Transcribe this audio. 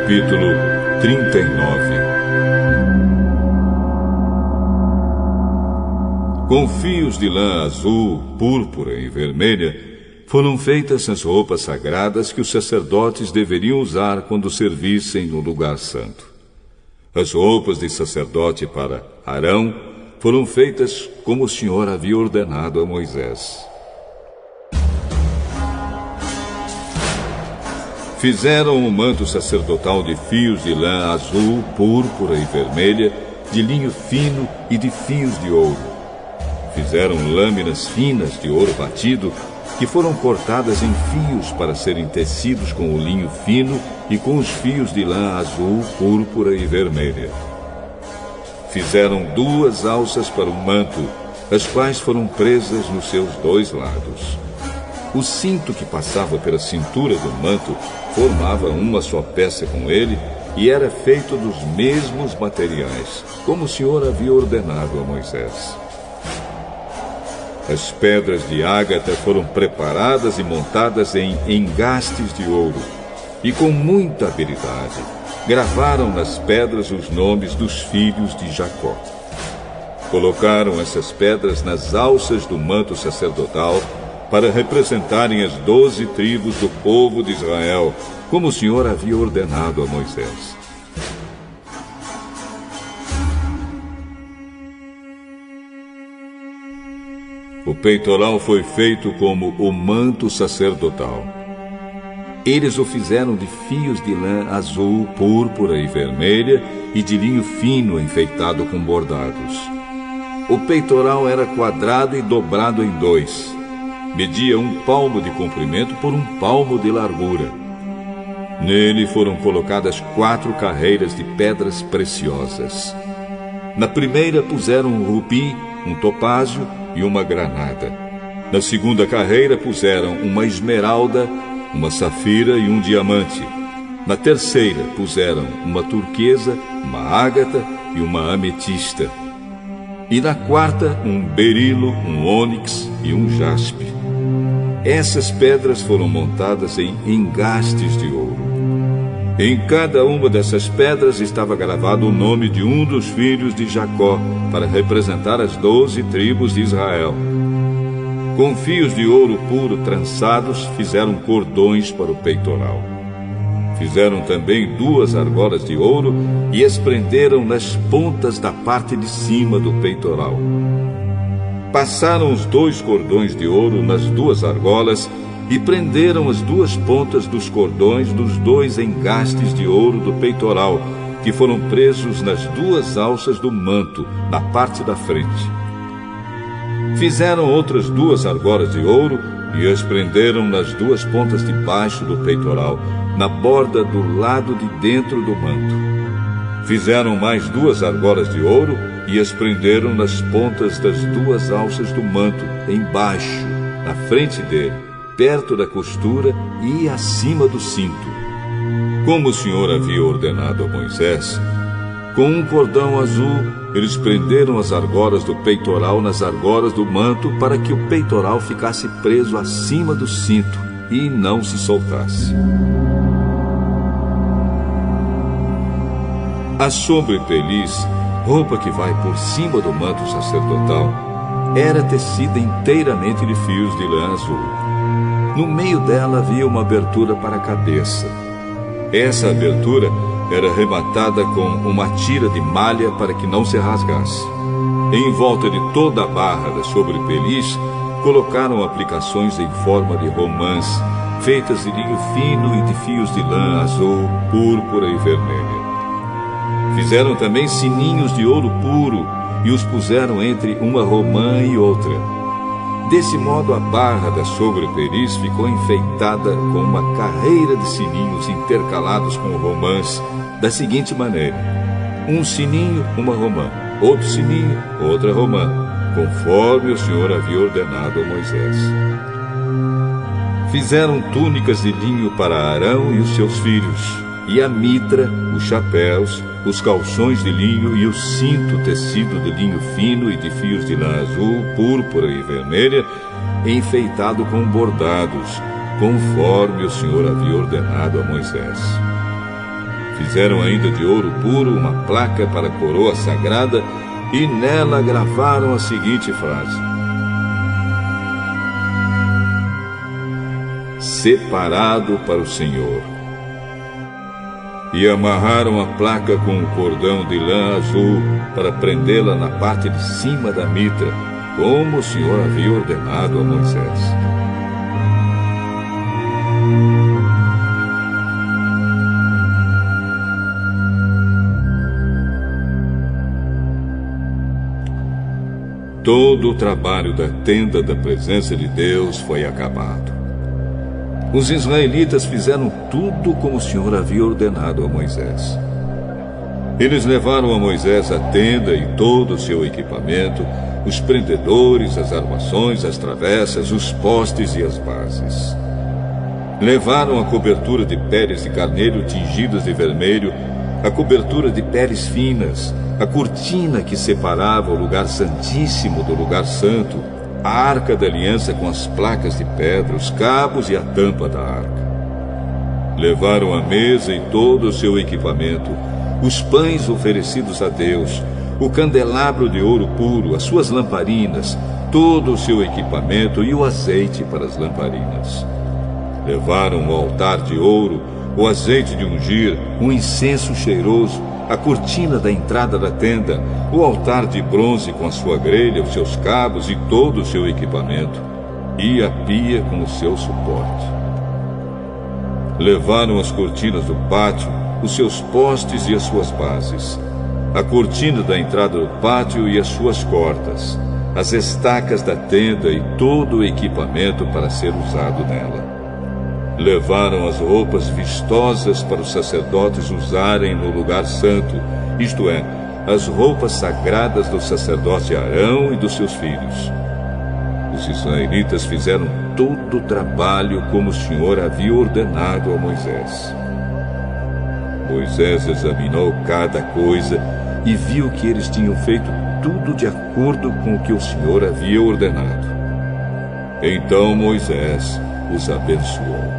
Capítulo 39. Com fios de lã azul, púrpura e vermelha, foram feitas as roupas sagradas que os sacerdotes deveriam usar quando servissem no lugar santo. As roupas de sacerdote para Arão foram feitas como o Senhor havia ordenado a Moisés. Fizeram o manto sacerdotal de fios de lã azul, púrpura e vermelha, de linho fino e de fios de ouro. Fizeram lâminas finas de ouro batido, que foram cortadas em fios para serem tecidos com o linho fino e com os fios de lã azul, púrpura e vermelha. Fizeram 2 alças para o manto, as quais foram presas nos seus 2 lados. O cinto que passava pela cintura do manto formava uma só peça com ele e era feito dos mesmos materiais, como o Senhor havia ordenado a Moisés. As pedras de ágata foram preparadas e montadas em engastes de ouro, e com muita habilidade gravaram nas pedras os nomes dos filhos de Jacó. Colocaram essas pedras nas alças do manto sacerdotal para representarem as 12 tribos do povo de Israel, como o Senhor havia ordenado a Moisés. O peitoral foi feito como o manto sacerdotal. Eles o fizeram de fios de lã azul, púrpura e vermelha e de linho fino enfeitado com bordados. O peitoral era quadrado e dobrado em 2. Media 1 palmo de comprimento por 1 palmo de largura. Nele foram colocadas 4 carreiras de pedras preciosas. Na primeira puseram um rubi, um topázio e uma granada. Na segunda carreira puseram uma esmeralda, uma safira e um diamante. Na terceira puseram uma turquesa, uma ágata e uma ametista. E na quarta um berilo, um ônix e um jaspe. Essas pedras foram montadas em engastes de ouro. Em cada uma dessas pedras estava gravado o nome de um dos filhos de Jacó, para representar as 12 tribos de Israel. Com fios de ouro puro trançados, fizeram cordões para o peitoral. Fizeram também 2 argolas de ouro e as prenderam nas pontas da parte de cima do peitoral. Passaram os 2 cordões de ouro nas 2 argolas e prenderam as 2 pontas dos cordões dos 2 engastes de ouro do peitoral, que foram presos nas 2 alças do manto, na parte da frente. Fizeram outras 2 argolas de ouro e as prenderam nas 2 pontas de baixo do peitoral, na borda do lado de dentro do manto. Fizeram mais 2 argolas de ouro e as prenderam nas pontas das 2 alças do manto, embaixo, na frente dele, perto da costura e acima do cinto. Como o Senhor havia ordenado a Moisés, com um cordão azul, eles prenderam as argolas do peitoral nas argolas do manto para que o peitoral ficasse preso acima do cinto e não se soltasse. A sobrepeliz, roupa que vai por cima do manto sacerdotal, era tecida inteiramente de fios de lã azul. No meio dela havia uma abertura para a cabeça. Essa abertura era rematada com uma tira de malha para que não se rasgasse. Em volta de toda a barra da sobrepeliz, colocaram aplicações em forma de romãs, feitas de linho fino e de fios de lã azul, púrpura e vermelha. Fizeram também sininhos de ouro puro e os puseram entre uma romã e outra. Desse modo, a barra da sobrepeliz ficou enfeitada com uma carreira de sininhos intercalados com romãs, da seguinte maneira: um sininho, uma romã, outro sininho, outra romã, conforme o Senhor havia ordenado a Moisés. Fizeram túnicas de linho para Arão e os seus filhos, e a mitra, os chapéus, os calções de linho e o cinto tecido de linho fino e de fios de lã azul, púrpura e vermelha, enfeitado com bordados, conforme o Senhor havia ordenado a Moisés. Fizeram ainda de ouro puro uma placa para a coroa sagrada e nela gravaram a seguinte frase: Separado para o Senhor. E amarraram a placa com um cordão de lã azul para prendê-la na parte de cima da mitra, como o Senhor havia ordenado a Moisés. Todo o trabalho da tenda da presença de Deus foi acabado. Os israelitas fizeram tudo como o Senhor havia ordenado a Moisés. Eles levaram a Moisés a tenda e todo o seu equipamento, os prendedores, as armações, as travessas, os postes e as bases. Levaram a cobertura de peles de carneiro tingidas de vermelho, a cobertura de peles finas, a cortina que separava o lugar santíssimo do lugar santo, a arca da aliança com as placas de pedra, os cabos e a tampa da arca. Levaram a mesa e todo o seu equipamento, os pães oferecidos a Deus, o candelabro de ouro puro, as suas lamparinas, todo o seu equipamento e o azeite para as lamparinas. Levaram o altar de ouro, o azeite de ungir, um incenso cheiroso, a cortina da entrada da tenda, o altar de bronze com a sua grelha, os seus cabos e todo o seu equipamento, e a pia com o seu suporte. Levaram as cortinas do pátio, os seus postes e as suas bases, a cortina da entrada do pátio e as suas cordas, as estacas da tenda e todo o equipamento para ser usado nela. Levaram as roupas vistosas para os sacerdotes usarem no lugar santo, isto é, as roupas sagradas do sacerdote Arão e dos seus filhos. Os israelitas fizeram todo o trabalho como o Senhor havia ordenado a Moisés. Moisés examinou cada coisa e viu que eles tinham feito tudo de acordo com o que o Senhor havia ordenado. Então Moisés os abençoou.